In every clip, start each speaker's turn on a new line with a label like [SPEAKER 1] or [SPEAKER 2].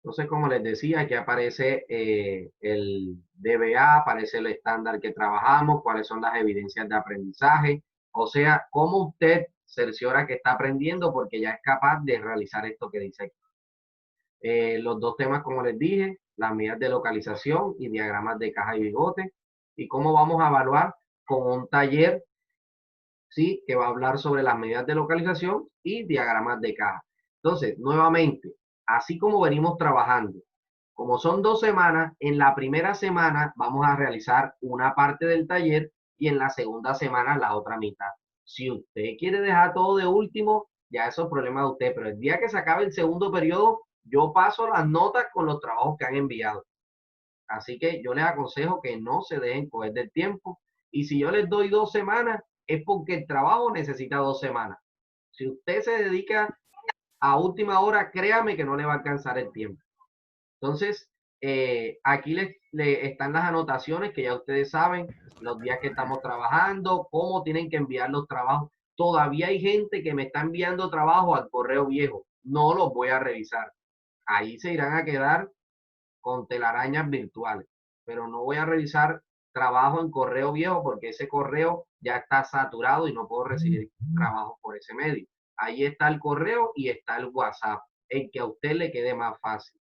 [SPEAKER 1] Entonces, como les decía, aquí aparece el DBA, aparece el estándar que trabajamos, cuáles son las evidencias de aprendizaje, o sea, cómo usted cerciora que está aprendiendo porque ya es capaz de realizar esto que dice aquí. Los dos temas, como les dije, las medidas de localización y diagramas de caja y bigote, y cómo vamos a evaluar con un taller, ¿sí? Que va a hablar sobre las medidas de localización y diagramas de caja. Entonces, nuevamente, así como venimos trabajando, como son 2 semanas, en la primera semana vamos a realizar una parte del taller y en la segunda semana la otra mitad. Si usted quiere dejar todo de último, ya eso es problema de usted, pero el día que se acabe el segundo periodo, yo paso las notas con los trabajos que han enviado. Así que yo les aconsejo que no se dejen coger del tiempo. Y si yo les doy 2 semanas, es porque el trabajo necesita 2 semanas. Si usted se dedica a última hora, créame que no le va a alcanzar el tiempo. Entonces, aquí le están las anotaciones que ya ustedes saben, los días que estamos trabajando, cómo tienen que enviar los trabajos. Todavía hay gente que me está enviando trabajo al correo viejo. No los voy a revisar. Ahí se irán a quedar con telarañas virtuales, pero no voy a revisar trabajo en correo viejo porque ese correo ya está saturado y no puedo recibir trabajo por ese medio. Ahí está el correo y está el WhatsApp, el que a usted le quede más fácil.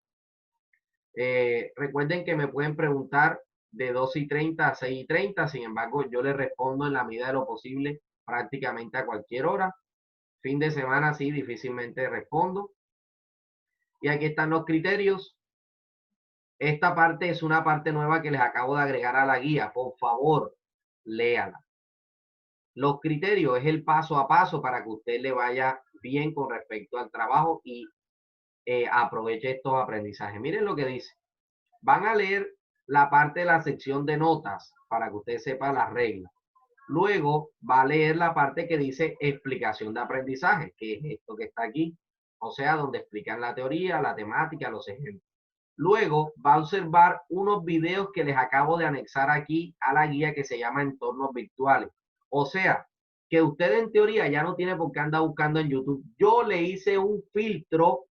[SPEAKER 1] Recuerden que me pueden preguntar de 2:30 a 6:30, sin embargo, yo les respondo en la medida de lo posible prácticamente a cualquier hora. Fin de semana sí, difícilmente respondo. Y aquí están los criterios. Esta parte es una parte nueva que les acabo de agregar a la guía. Por favor, léala. Los criterios es el paso a paso para que usted le vaya bien con respecto al trabajo y aproveche estos aprendizajes. Miren lo que dice. Van a leer la parte de la sección de notas para que usted sepa las reglas. Luego va a leer la parte que dice explicación de aprendizaje, que es esto que está aquí. O sea, donde explican la teoría, la temática, los ejemplos. Luego va a observar unos videos que les acabo de anexar aquí a la guía que se llama Entornos Virtuales. O sea, que usted en teoría ya no tiene por qué andar buscando en YouTube. Yo le hice un filtro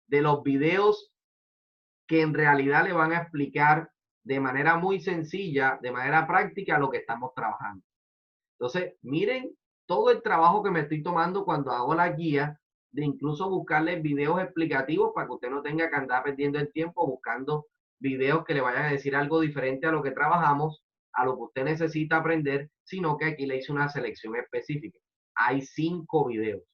[SPEAKER 1] de los videos que en realidad le van a explicar de manera muy sencilla, de manera práctica, lo que estamos trabajando. Entonces, miren todo el trabajo que me estoy tomando cuando hago la guía, de incluso buscarles videos explicativos para que usted no tenga que andar perdiendo el tiempo buscando videos que le vayan a decir algo diferente a lo que trabajamos, a lo que usted necesita aprender, sino que aquí le hice una selección específica. Hay 5 videos.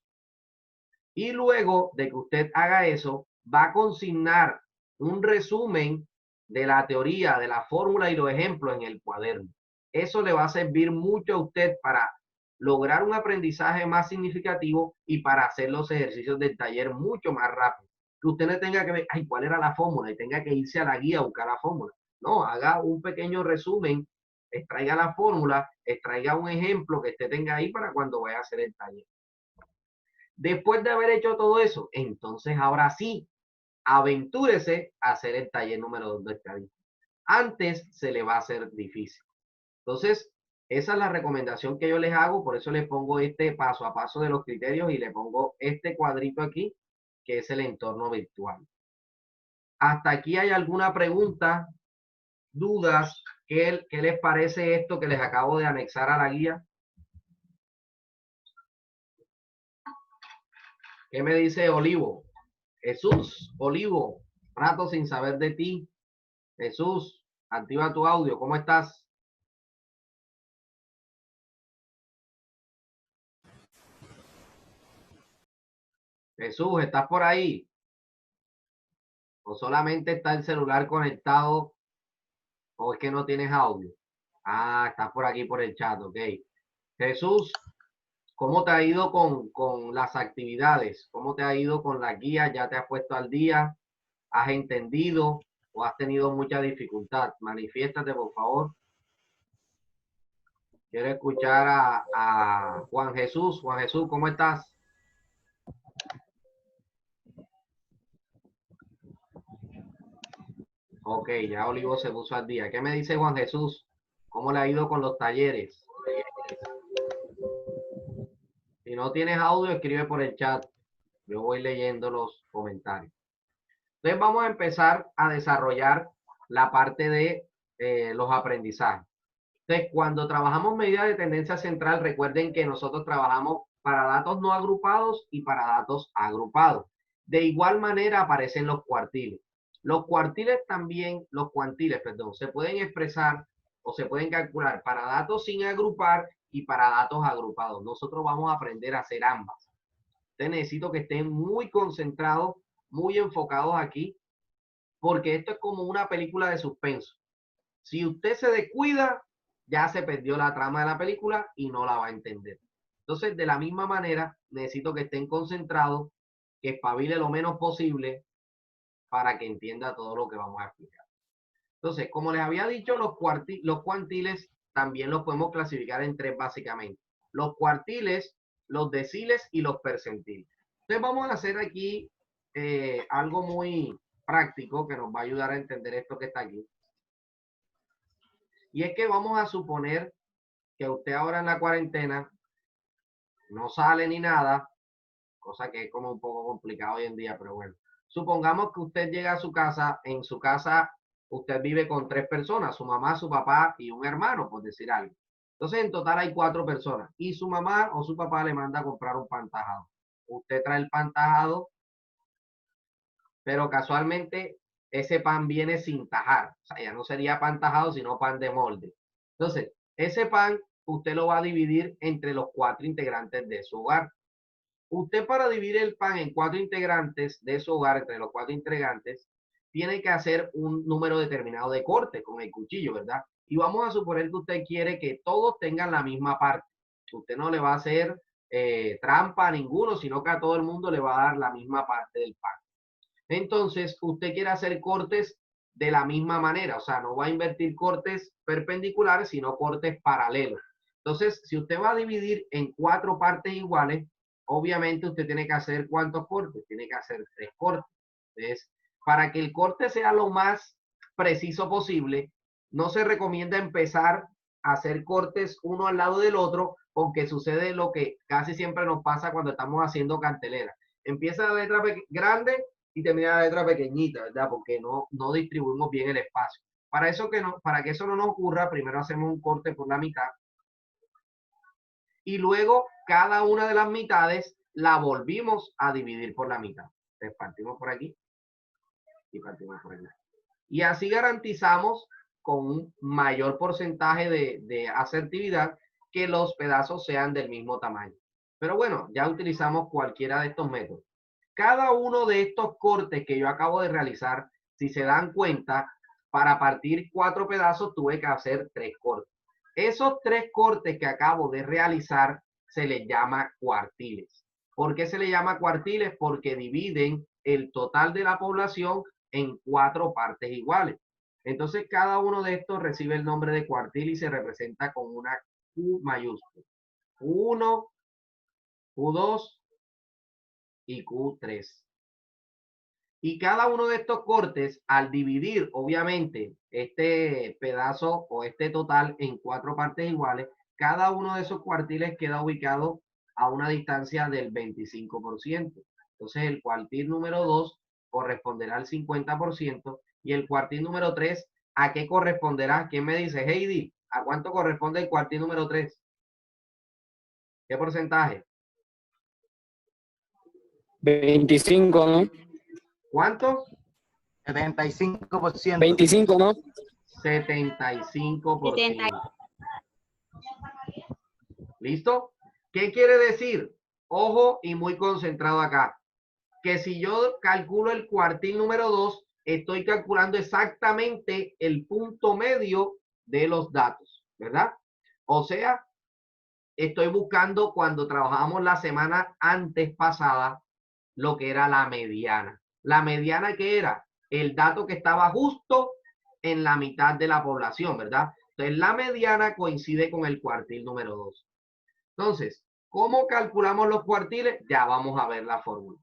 [SPEAKER 1] Y luego de que usted haga eso, va a consignar un resumen de la teoría, de la fórmula y los ejemplos en el cuaderno. Eso le va a servir mucho a usted para lograr un aprendizaje más significativo y para hacer los ejercicios del taller mucho más rápido. Que usted no tenga que ver, ay, ¿cuál era la fórmula? Y tenga que irse a la guía a buscar la fórmula. No, haga un pequeño resumen, extraiga la fórmula, extraiga un ejemplo que usted tenga ahí para cuando vaya a hacer el taller. Después de haber hecho todo eso, entonces ahora sí, aventúrese a hacer el taller número 2 de estadística. Antes se le va a hacer difícil. Entonces, esa es la recomendación que yo les hago, por eso les pongo este paso a paso de los criterios y le pongo este cuadrito aquí, que es el entorno virtual. ¿Hasta aquí hay alguna pregunta, dudas? ¿Qué les parece esto que les acabo de anexar a la guía? ¿Qué me dice Olivo? Jesús, Olivo, rato sin saber de ti. Jesús, activa tu audio, ¿cómo estás? Jesús, ¿estás por ahí? ¿O solamente está el celular conectado o es que no tienes audio? Ah, estás por aquí por el chat, ok. Jesús, ¿cómo te ha ido con las actividades? ¿Cómo te ha ido con la guía? ¿Ya te has puesto al día? ¿Has entendido o has tenido mucha dificultad? Manifiéstate, por favor. Quiero escuchar a Juan Jesús. Juan Jesús, ¿cómo estás? Ok, ya Olivo se puso al día. ¿Qué me dice Juan Jesús? ¿Cómo le ha ido con los talleres? Si no tienes audio, escribe por el chat. Yo voy leyendo los comentarios. Entonces vamos a empezar a desarrollar la parte de los aprendizajes. Entonces, cuando trabajamos medidas de tendencia central, recuerden que nosotros trabajamos para datos no agrupados y para datos agrupados. De igual manera aparecen los cuartiles. Los cuartiles también, los cuantiles, perdón, se pueden expresar o se pueden calcular para datos sin agrupar y para datos agrupados. Nosotros vamos a aprender a hacer ambas. Entonces necesito que estén muy concentrados, muy enfocados aquí, porque esto es como una película de suspenso. Si usted se descuida, ya se perdió la trama de la película y no la va a entender. Entonces, de la misma manera, necesito que estén concentrados, que espabile lo menos posible para que entienda todo lo que vamos a explicar. Entonces, como les había dicho, los cuantiles también los podemos clasificar en tres básicamente. Los cuartiles, los deciles y los percentiles. Entonces, vamos a hacer aquí algo muy práctico que nos va a ayudar a entender esto que está aquí. Y es que vamos a suponer que usted ahora en la cuarentena no sale ni nada, cosa que es como un poco complicado hoy en día, pero bueno. Supongamos que usted llega a su casa, en su casa usted vive con 3 personas, su mamá, su papá y un hermano, por decir algo. Entonces en total hay 4 personas y su mamá o su papá le manda a comprar un pan tajado. Usted trae el pan tajado, pero casualmente ese pan viene sin tajar. O sea, ya no sería pan tajado, sino pan de molde. Entonces, ese pan usted lo va a dividir entre los 4 integrantes de su hogar. Usted para dividir el pan en 4 integrantes de su hogar, entre los 4 integrantes, tiene que hacer un número determinado de cortes con el cuchillo, ¿verdad? Y vamos a suponer que usted quiere que todos tengan la misma parte. Usted no le va a hacer trampa a ninguno, sino que a todo el mundo le va a dar la misma parte del pan. Entonces, usted quiere hacer cortes de la misma manera, o sea, no va a invertir cortes perpendiculares, sino cortes paralelos. Entonces, si usted va a dividir en 4 partes iguales, obviamente usted tiene que hacer ¿cuántos cortes? Tiene que hacer 3 cortes. Entonces, para que el corte sea lo más preciso posible, no se recomienda empezar a hacer cortes uno al lado del otro, porque sucede lo que casi siempre nos pasa cuando estamos haciendo cartelera. Empieza la letra grande y termina la letra pequeñita, ¿verdad? Porque no distribuimos bien el espacio. Para que eso no nos ocurra, primero hacemos un corte por la mitad y luego cada una de las mitades la volvimos a dividir por la mitad. Entonces partimos por aquí y partimos por aquí. Y así garantizamos con un mayor porcentaje de asertividad que los pedazos sean del mismo tamaño. Pero bueno, ya utilizamos cualquiera de estos métodos. Cada uno de estos cortes que yo acabo de realizar, si se dan cuenta, para partir 4 pedazos tuve que hacer 3 cortes. Esos 3 cortes que acabo de realizar se les llama cuartiles. ¿Por qué se les llama cuartiles? Porque dividen el total de la población en 4 partes iguales. Entonces cada uno de estos recibe el nombre de cuartil y se representa con una Q mayúscula. Q1, Q2 y Q3. Y cada uno de estos cortes, al dividir, obviamente, este pedazo o este total en 4 partes iguales, cada uno de esos cuartiles queda ubicado a una distancia del 25%. Entonces, el cuartil número 2 corresponderá al 50% y el cuartil número 3, ¿a qué corresponderá? ¿Quién me dice? Heidi, ¿a cuánto corresponde el cuartil número 3? ¿Qué porcentaje?
[SPEAKER 2] 25, ¿no?
[SPEAKER 1] ¿Cuánto?
[SPEAKER 3] 75%.
[SPEAKER 2] 25, ¿no?
[SPEAKER 1] 75%. ¿Listo? ¿Qué quiere decir? Ojo y muy concentrado acá. Que si yo calculo el cuartil número 2, estoy calculando exactamente el punto medio de los datos, ¿verdad? O sea, estoy buscando cuando trabajamos la semana antes pasada lo que era la mediana. La mediana que era el dato que estaba justo en la mitad de la población, ¿verdad? Entonces la mediana coincide con el cuartil número 2. Entonces, ¿cómo calculamos los cuartiles? Ya vamos a ver la fórmula.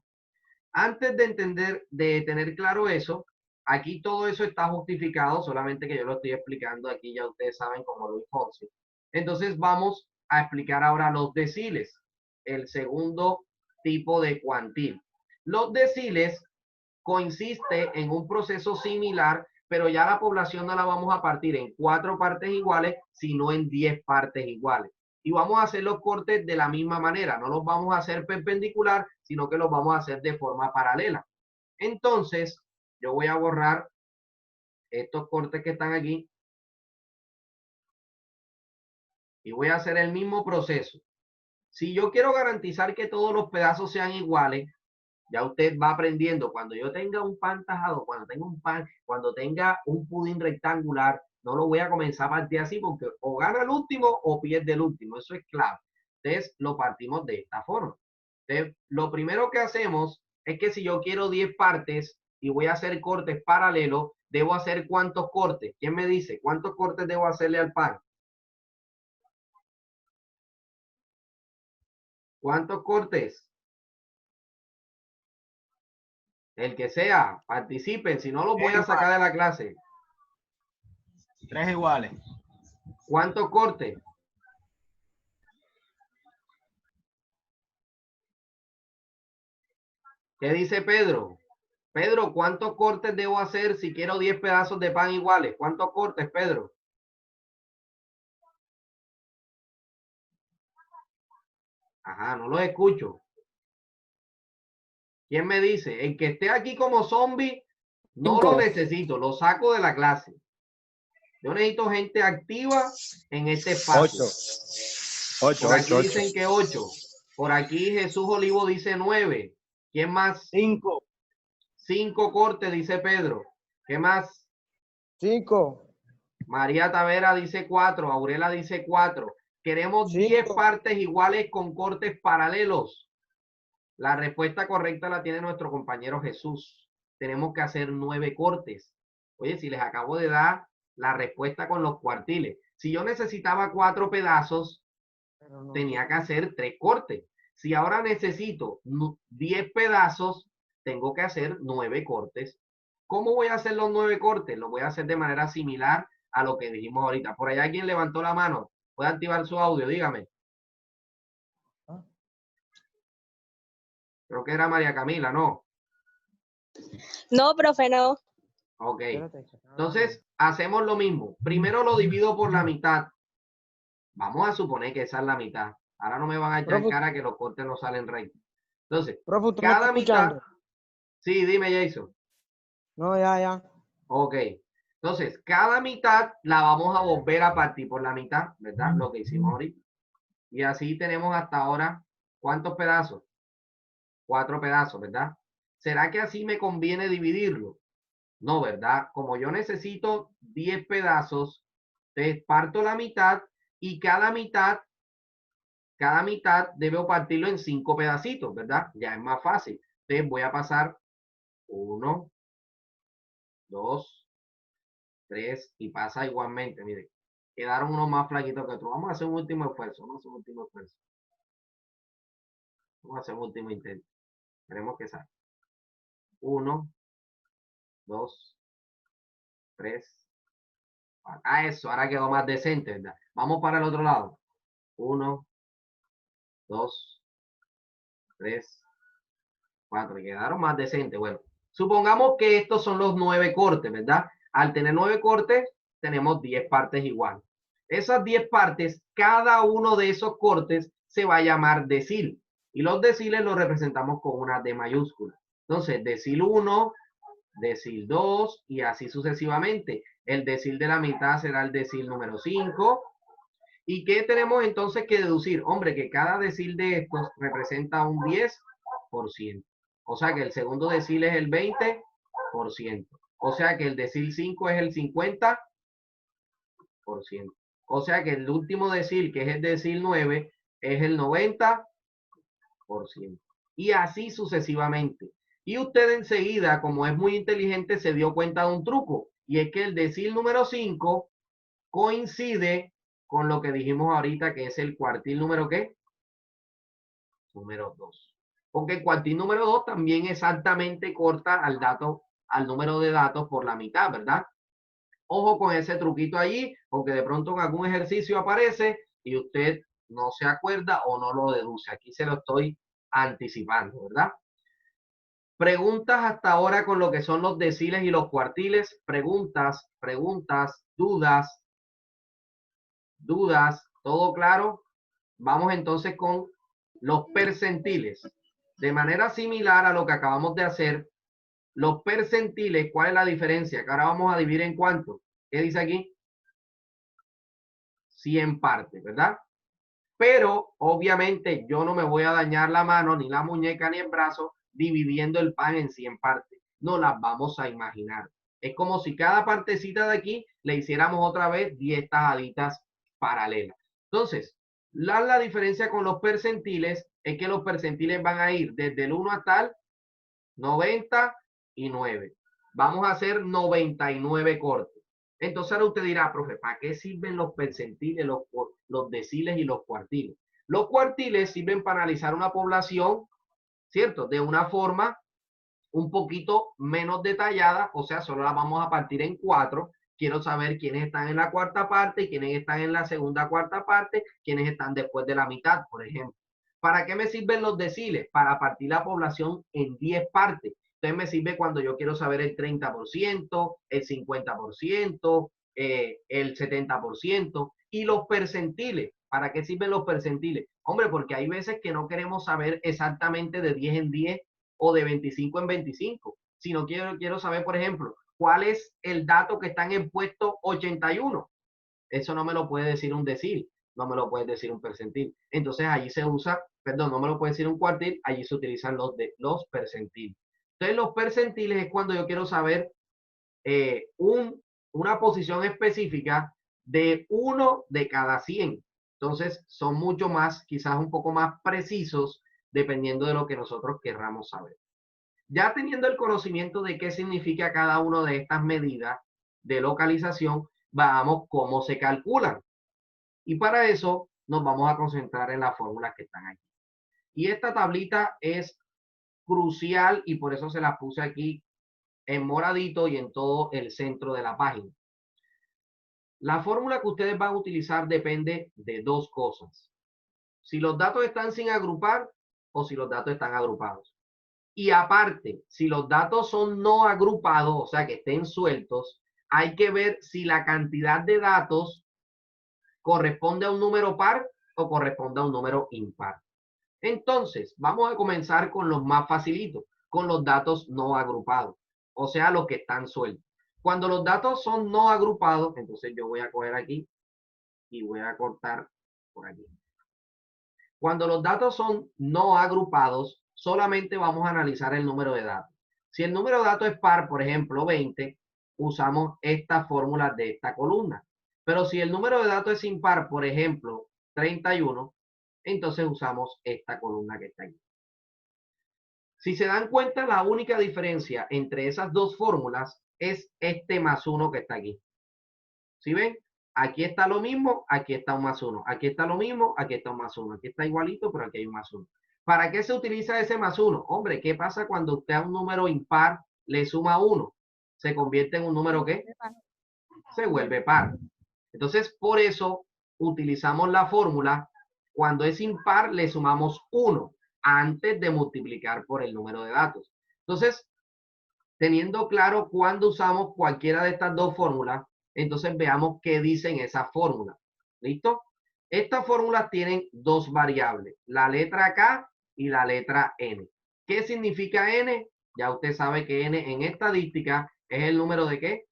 [SPEAKER 1] Antes de entender, de tener claro eso, aquí todo eso está justificado, solamente que yo lo estoy explicando aquí, ya ustedes saben como Luis Fonsi. Entonces vamos a explicar ahora los deciles, el segundo tipo de cuantil. Los deciles consiste en un proceso similar, pero ya la población no la vamos a partir en 4 partes iguales, sino en 10 partes iguales. Y vamos a hacer los cortes de la misma manera, no los vamos a hacer perpendicular, sino que los vamos a hacer de forma paralela. Entonces, yo voy a borrar estos cortes que están aquí y voy a hacer el mismo proceso. Si yo quiero garantizar que todos los pedazos sean iguales, ya usted va aprendiendo. Cuando yo tenga un pan tajado, cuando tenga un pudín rectangular, no lo voy a comenzar a partir así porque o gana el último o pierde el último. Eso es clave. Entonces lo partimos de esta forma. Entonces, lo primero que hacemos es que si yo quiero 10 partes y voy a hacer cortes paralelos, debo hacer ¿cuántos cortes? ¿Quién me dice cuántos cortes debo hacerle al pan? ¿Cuántos cortes? El que sea, participen, si no los voy a sacar de la clase.
[SPEAKER 3] 3 iguales.
[SPEAKER 1] ¿Cuántos cortes? ¿Qué dice Pedro? Pedro, ¿cuántos cortes debo hacer si quiero 10 pedazos de pan iguales? ¿Cuántos cortes, Pedro? Ajá, no los escucho. ¿Quién me dice? El que esté aquí como zombie, no lo necesito, lo saco de la clase. Yo necesito gente activa en este espacio.
[SPEAKER 3] 8.
[SPEAKER 1] Por aquí dicen que 8. Por aquí Jesús Olivo dice 9. ¿Quién más?
[SPEAKER 3] 5.
[SPEAKER 1] 5 cortes, dice Pedro. ¿Qué más?
[SPEAKER 2] 5.
[SPEAKER 1] María Tavera dice 4. Aurela dice 4. Queremos 10 partes iguales con cortes paralelos. La respuesta correcta la tiene nuestro compañero Jesús. Tenemos que hacer 9 cortes. Oye, si les acabo de dar la respuesta con los cuartiles. Si yo necesitaba 4 pedazos, tenía que hacer 3 cortes. Si ahora necesito 10 pedazos, tengo que hacer 9 cortes. ¿Cómo voy a hacer los 9 cortes? Lo voy a hacer de manera similar a lo que dijimos ahorita. Por allá alguien levantó la mano. ¿Puede activar su audio? Dígame. Creo que era María Camila, ¿no?
[SPEAKER 4] No, profe, no.
[SPEAKER 1] Ok. Entonces, hacemos lo mismo. Primero lo divido por la mitad. Vamos a suponer que esa es la mitad. Ahora no me van a echar en cara que los cortes no salen rectos. Entonces, cada mitad... Sí, dime, Jason.
[SPEAKER 2] No, ya.
[SPEAKER 1] Ok. Entonces, cada mitad la vamos a volver a partir por la mitad, ¿verdad? Lo que hicimos ahorita. Y así tenemos hasta ahora, ¿cuántos pedazos? 4 pedazos, ¿verdad? ¿Será que así me conviene dividirlo? No, ¿verdad? Como yo necesito 10 pedazos, te parto la mitad y cada mitad debo partirlo en 5 pedacitos, ¿verdad? Ya es más fácil. Entonces voy a pasar 1, 2, 3 y pasa igualmente, miren. Quedaron unos más flaquitos que otros. Vamos a hacer un último esfuerzo. Vamos a hacer un último intento. Esperemos que salga. 1, 2, 3. Eso, ahora quedó más decente, ¿verdad? Vamos para el otro lado. 1, 2, 3, 4. Quedaron más decentes. Bueno, supongamos que estos son los 9 cortes, ¿verdad? Al tener 9 cortes, tenemos 10 partes igual. Esas 10 partes, cada uno de esos cortes se va a llamar decil. Y los deciles los representamos con una D mayúscula. Entonces, decil 1, decil 2 y así sucesivamente. El decil de la mitad será el decil número 5. ¿Y qué tenemos entonces que deducir? Hombre, que cada decil de estos representa un 10%. O sea que el segundo decil es el 20%. O sea que el decil 5 es el 50%. O sea que el último decil, que es el decil 9, es el 90%. Y así sucesivamente. Y usted enseguida, como es muy inteligente, se dio cuenta de un truco. Y es que el decil número 5 coincide con lo que dijimos ahorita, que es el cuartil número ¿qué? Número 2. Porque el cuartil número 2 también exactamente corta al número de datos por la mitad, ¿verdad? Ojo con ese truquito allí, porque de pronto en algún ejercicio aparece y usted no se acuerda o no lo deduce. Aquí se lo estoy anticipando, ¿verdad? Preguntas hasta ahora con lo que son los deciles y los cuartiles. Preguntas, dudas, ¿todo claro? Vamos entonces con los percentiles. De manera similar a lo que acabamos de hacer, los percentiles, ¿cuál es la diferencia? Que ahora vamos a dividir en cuánto. ¿Qué dice aquí? 100 partes, ¿verdad? Pero obviamente yo no me voy a dañar la mano, ni la muñeca, ni el brazo dividiendo el pan en 100 partes. No las vamos a imaginar. Es como si cada partecita de aquí le hiciéramos otra vez 10 tajaditas paralelas. Entonces, la diferencia con los percentiles es que los percentiles van a ir desde el 1 hasta el 99. Vamos a hacer 99 cortes. Entonces ahora usted dirá, profe, ¿para qué sirven los percentiles, los deciles y los cuartiles? Los cuartiles sirven para analizar una población, ¿cierto? De una forma un poquito menos detallada, o sea, solo la vamos a partir en 4. Quiero saber quiénes están en la cuarta parte, quiénes están en la segunda cuarta parte, quiénes están después de la mitad, por ejemplo. ¿Para qué me sirven los deciles? Para partir la población en 10 partes. Entonces me sirve cuando yo quiero saber el 30%, el 50%, el 70%. Y los percentiles. ¿Para qué sirven los percentiles? Hombre, porque hay veces que no queremos saber exactamente de 10 en 10 o de 25 en 25, sino quiero saber, por ejemplo, cuál es el dato que está en el puesto 81. Eso no me lo puede decir un decil, no me lo puede decir un percentil. Entonces allí se usa, perdón, no me lo puede decir un cuartil, allí se utilizan los percentiles. Entonces los percentiles es cuando yo quiero saber una posición específica de 1 de cada 100. Entonces son mucho más, quizás un poco más precisos, dependiendo de lo que nosotros querramos saber. Ya teniendo el conocimiento de qué significa cada una de estas medidas de localización, veamos cómo se calculan. Y para eso nos vamos a concentrar en las fórmulas que están aquí. Y esta tablita es crucial y por eso se la puse aquí en moradito y en todo el centro de la página. La fórmula que ustedes van a utilizar depende de dos cosas. Si los datos están sin agrupar o si los datos están agrupados. Y aparte, si los datos son no agrupados, o sea que estén sueltos, hay que ver si la cantidad de datos corresponde a un número par o corresponde a un número impar. Entonces, vamos a comenzar con los más facilitos, con los datos no agrupados, o sea, los que están sueltos. Cuando los datos son no agrupados, entonces yo voy a coger aquí y voy a cortar por aquí. Cuando los datos son no agrupados, solamente vamos a analizar el número de datos. Si el número de datos es par, por ejemplo, 20, usamos esta fórmula de esta columna. Pero si el número de datos es impar, por ejemplo, 31, entonces usamos esta columna que está aquí. Si se dan cuenta, la única diferencia entre esas dos fórmulas es este más 1 que está aquí. ¿Sí ven? Aquí está lo mismo, aquí está un más 1. Aquí está lo mismo, aquí está un más 1. Aquí está igualito, pero aquí hay un más 1. ¿Para qué se utiliza ese más 1? Hombre, ¿qué pasa cuando usted a un número impar le suma 1? ¿Se convierte en un número qué? Se vuelve par. Entonces, por eso utilizamos la fórmula. Cuando es impar, le sumamos 1 antes de multiplicar por el número de datos. Entonces, teniendo claro cuándo usamos cualquiera de estas dos fórmulas, entonces veamos qué dicen esas fórmulas. ¿Listo? Estas fórmulas tienen dos variables, la letra K y la letra N. ¿Qué significa N? Ya usted sabe que N en estadística es el número de ¿qué?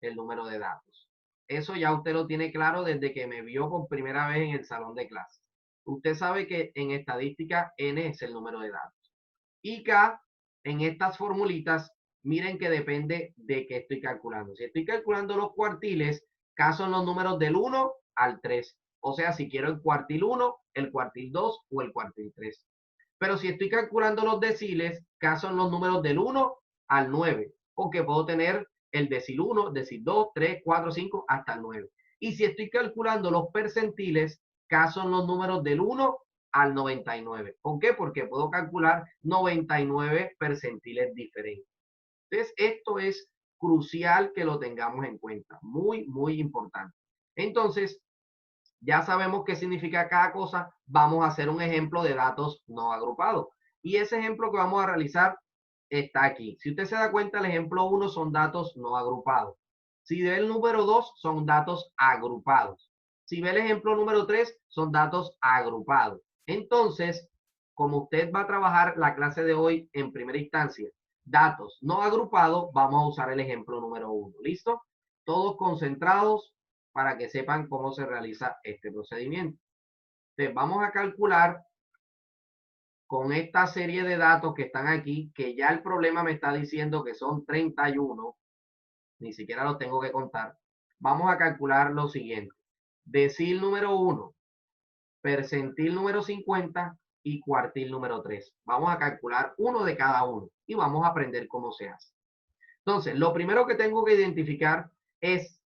[SPEAKER 1] El número de datos. Eso ya usted lo tiene claro desde que me vio por primera vez en el salón de clase. Usted sabe que en estadística N es el número de datos. Y K, en estas formulitas, miren que depende de qué estoy calculando. Si estoy calculando los cuartiles, K son los números del 1 al 3. O sea, si quiero el cuartil 1, el cuartil 2 o el cuartil 3. Pero si estoy calculando los deciles, K son los números del 1 al 9. Porque puedo tener el decil 1, decil 2, 3, 4, 5, hasta el 9. Y si estoy calculando los percentiles, K son los números del 1 al 99. ¿Por qué? Porque puedo calcular 99 percentiles diferentes. Entonces, esto es crucial que lo tengamos en cuenta. Muy, muy importante. Entonces, ya sabemos qué significa cada cosa. Vamos a hacer un ejemplo de datos no agrupados. Y ese ejemplo que vamos a realizar está aquí. Si usted se da cuenta, el ejemplo 1 son datos no agrupados. Si ve el número 2, son datos agrupados. Si ve el ejemplo número 3, son datos agrupados. Entonces, como usted va a trabajar la clase de hoy en primera instancia, datos no agrupados, vamos a usar el ejemplo número 1. ¿Listo? Todos concentrados para que sepan cómo se realiza este procedimiento. Entonces, vamos a calcular con esta serie de datos que están aquí, que ya el problema me está diciendo que son 31, ni siquiera los tengo que contar. Vamos a calcular lo siguiente. Decil número 1, percentil número 50 y cuartil número 3. Vamos a calcular uno de cada uno y vamos a aprender cómo se hace. Entonces, lo primero que tengo que identificar es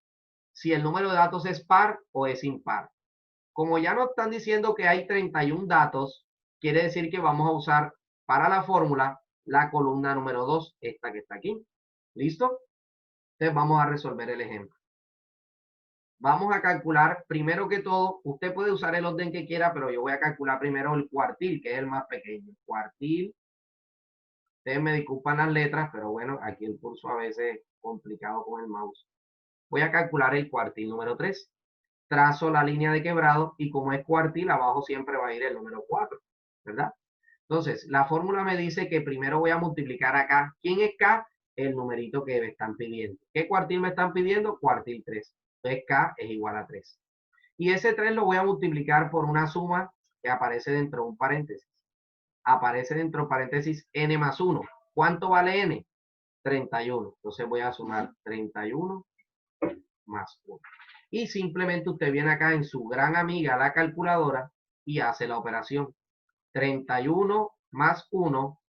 [SPEAKER 1] si el número de datos es par o es impar. Como ya nos están diciendo que hay 31 datos, quiere decir que vamos a usar para la fórmula la columna número 2, esta que está aquí. ¿Listo? Entonces vamos a resolver el ejemplo. Vamos a calcular, primero que todo, usted puede usar el orden que quiera, pero yo voy a calcular primero el cuartil, que es el más pequeño. Cuartil. Ustedes me disculpan las letras, pero bueno, aquí el curso a veces es complicado con el mouse. Voy a calcular el cuartil número 3. Trazo la línea de quebrado y como es cuartil, abajo siempre va a ir el número 4, ¿verdad? Entonces, la fórmula me dice que primero voy a multiplicar acá. ¿Quién es K? El numerito que me están pidiendo. ¿Qué cuartil me están pidiendo? Cuartil 3. Entonces, K es igual a 3. Y ese 3 lo voy a multiplicar por una suma que aparece dentro de un paréntesis. Aparece dentro de paréntesis n más 1. ¿Cuánto vale n? 31. Entonces voy a sumar 31 más 1. Y simplemente usted viene acá en su gran amiga la calculadora y hace la operación. 31 más 1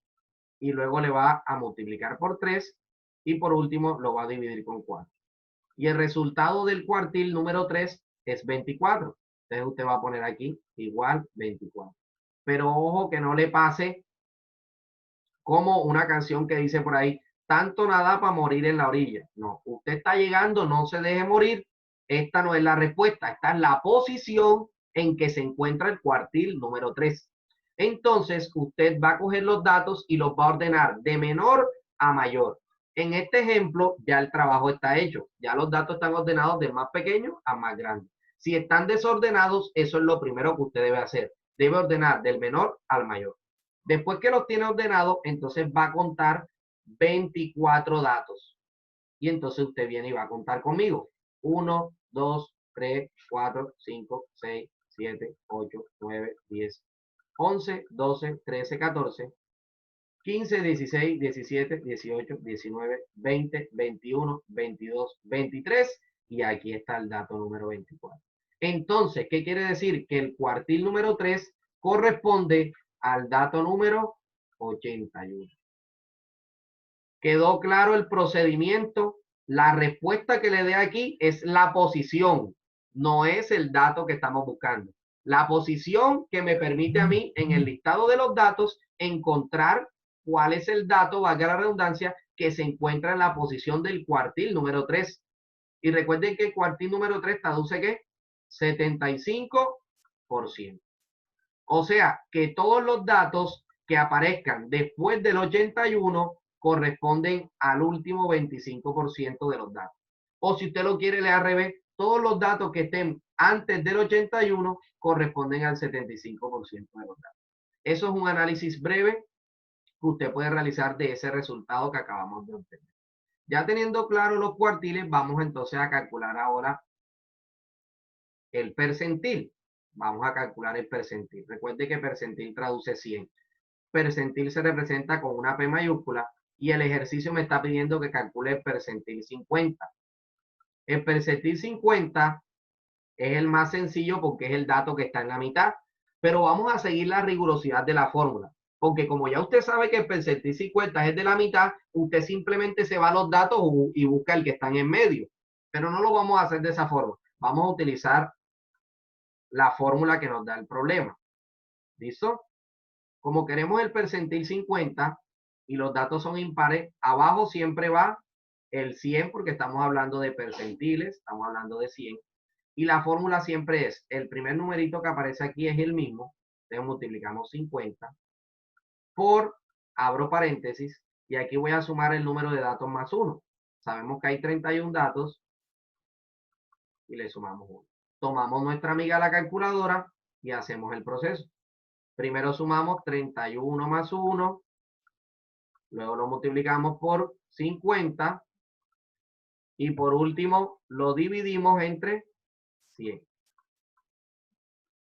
[SPEAKER 1] y luego le va a multiplicar por 3 y por último lo va a dividir con 4. Y el resultado del cuartil número 3 es 24. Entonces usted va a poner aquí igual 24. Pero ojo que no le pase como una canción que dice por ahí, tanto nada para morir en la orilla. No, usted está llegando, no se deje morir. Esta no es la respuesta, esta es la posición en que se encuentra el cuartil número 3. Entonces, usted va a coger los datos y los va a ordenar de menor a mayor. En este ejemplo, ya el trabajo está hecho. Ya los datos están ordenados de más pequeño a más grande. Si están desordenados, eso es lo primero que usted debe hacer. Debe ordenar del menor al mayor. Después que los tiene ordenados, entonces va a contar 24 datos. Y entonces usted viene y va a contar conmigo. 1, 2, 3, 4, 5, 6, 7, 8, 9, 10, 11, 12, 13, 14, 15, 16, 17, 18, 19, 20, 21, 22, 23 y aquí está el dato número 24. Entonces, ¿qué quiere decir? Que el cuartil número 3 corresponde al dato número 81. ¿Quedó claro el procedimiento? La respuesta que le dé aquí es la posición, no es el dato que estamos buscando. La posición que me permite a mí en el listado de los datos encontrar cuál es el dato, valga la redundancia, que se encuentra en la posición del cuartil número 3. Y recuerden que el cuartil número 3 traduce ¿qué? 75%. O sea, que todos los datos que aparezcan después del 81 corresponden al último 25% de los datos. O si usted lo quiere leer al revés, todos los datos que estén antes del 81 corresponden al 75% de los datos. Eso es un análisis breve que usted puede realizar de ese resultado que acabamos de obtener. Ya teniendo claro los cuartiles, vamos entonces a calcular ahora el percentil. Vamos a calcular el percentil. Recuerde que percentil traduce 100. Percentil se representa con una P mayúscula y el ejercicio me está pidiendo que calcule el percentil 50. El percentil 50 es el más sencillo porque es el dato que está en la mitad, pero vamos a seguir la rigurosidad de la fórmula, porque como ya usted sabe que el percentil 50 es de la mitad, usted simplemente se va a los datos y busca el que está en medio, pero no lo vamos a hacer de esa forma. Vamos a utilizar la fórmula que nos da el problema. ¿Listo? Como queremos el percentil 50 y los datos son impares, abajo siempre va el 100 porque estamos hablando de percentiles, estamos hablando de 100. Y la fórmula siempre es, el primer numerito que aparece aquí es el mismo, entonces multiplicamos 50 por, abro paréntesis, Y aquí voy a sumar el número de datos más 1. Sabemos que hay 31 datos y le sumamos 1. Tomamos nuestra amiga la calculadora y hacemos el proceso. Primero sumamos 31 más 1. Luego lo multiplicamos por 50. Y por último, lo dividimos entre 100.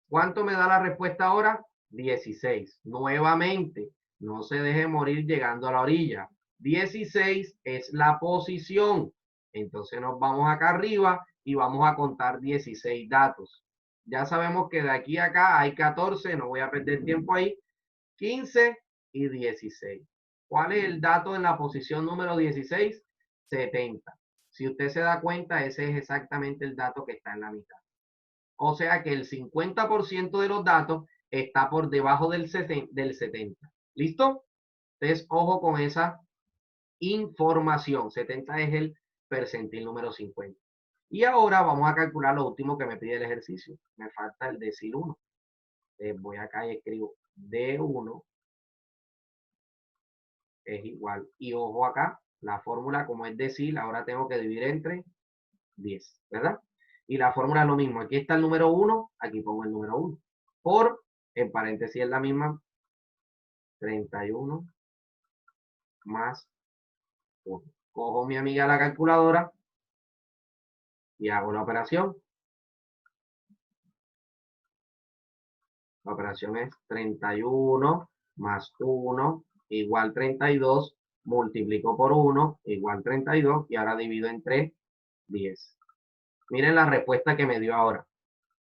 [SPEAKER 1] ¿Cuánto me da la respuesta ahora? 16. Nuevamente, no se deje morir llegando a la orilla. 16 es la posición. Entonces nos vamos acá arriba y vamos a contar 16 datos. Ya sabemos que de aquí a acá hay 14, no voy a perder tiempo ahí. 15 y 16. ¿Cuál es el dato en la posición número 16? 70. Si usted se da cuenta, ese es exactamente el dato que está en la mitad. O sea que el 50% de los datos está por debajo del 70. ¿Listo? Entonces, ojo con esa información. 70 es el percentil número 50. Y ahora vamos a calcular lo último que me pide el ejercicio. Me falta el decil 1. Entonces voy acá y escribo D1 es igual. Y ojo acá, la fórmula como es decil, ahora tengo que dividir entre 10, ¿verdad? Y la fórmula es lo mismo. Aquí está el número 1, aquí pongo el número 1. Por, en paréntesis es la misma, 31 más 1. Cojo mi amiga la calculadora y hago la operación. La operación es 31 más 1 igual 32. Multiplico por 1 igual 32 y ahora divido entre 10. Miren la respuesta que me dio ahora.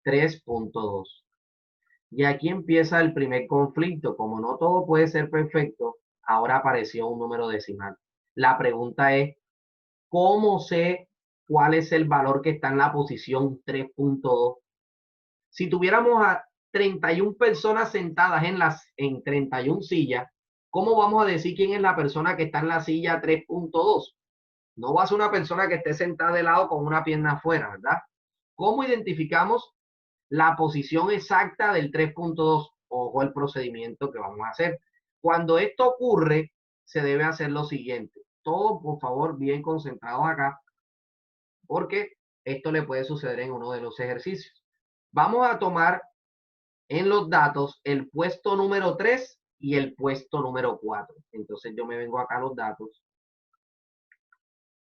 [SPEAKER 1] 3.2. Y aquí empieza el primer conflicto. Como no todo puede ser perfecto, ahora apareció un número decimal. La pregunta es, ¿cómo sé cuál es el valor que está en la posición 3.2? Si tuviéramos a 31 personas sentadas en 31 sillas, ¿cómo vamos a decir quién es la persona que está en la silla 3.2? No va a ser una persona que esté sentada de lado con una pierna afuera, ¿verdad? ¿Cómo identificamos la posición exacta del 3.2? Ojo el procedimiento que vamos a hacer. Cuando esto ocurre, se debe hacer lo siguiente. Todos, por favor, bien concentrados acá, porque esto le puede suceder en uno de los ejercicios. Vamos a tomar en los datos el puesto número 3 y el puesto número 4. Entonces yo me vengo acá a los datos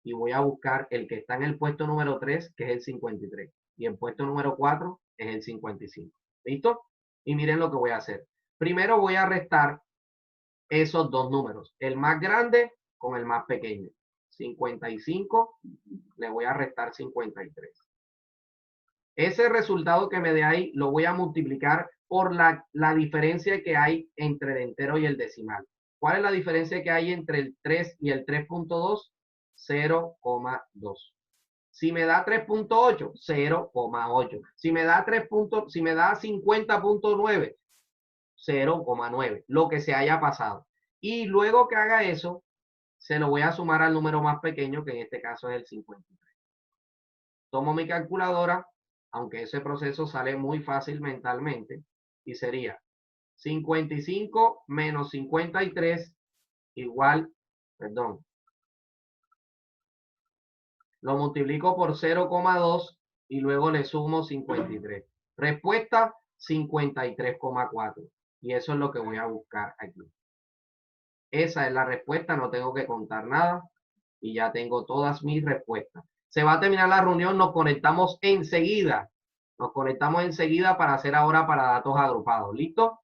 [SPEAKER 1] y voy a buscar el que está en el puesto número 3, que es el 53. Y el puesto número 4 es el 55. ¿Listo? Y miren lo que voy a hacer. Primero voy a restar esos dos números. El más grande con el más pequeño. 55 le voy a restar 53. Ese resultado que me dé ahí lo voy a multiplicar por la diferencia que hay entre el entero y el decimal. ¿Cuál es la diferencia que hay entre el 3 y el 3.2? 0,2. Si me da 3.8, 0,8. Si me da 50.9, 0,9. Lo que se haya pasado. Y luego que haga eso, se lo voy a sumar al número más pequeño, que en este caso es el 53. Tomo mi calculadora, aunque ese proceso sale muy fácil mentalmente, y sería 55 menos 53 igual, perdón, lo multiplico por 0,2 y luego le sumo 53. Respuesta 53,4. Y eso es lo que voy a buscar aquí. Esa es la respuesta, no tengo que contar nada y ya tengo todas mis respuestas. Se va a terminar la reunión, nos conectamos enseguida. Nos conectamos enseguida para hacer ahora para datos agrupados. ¿Listo?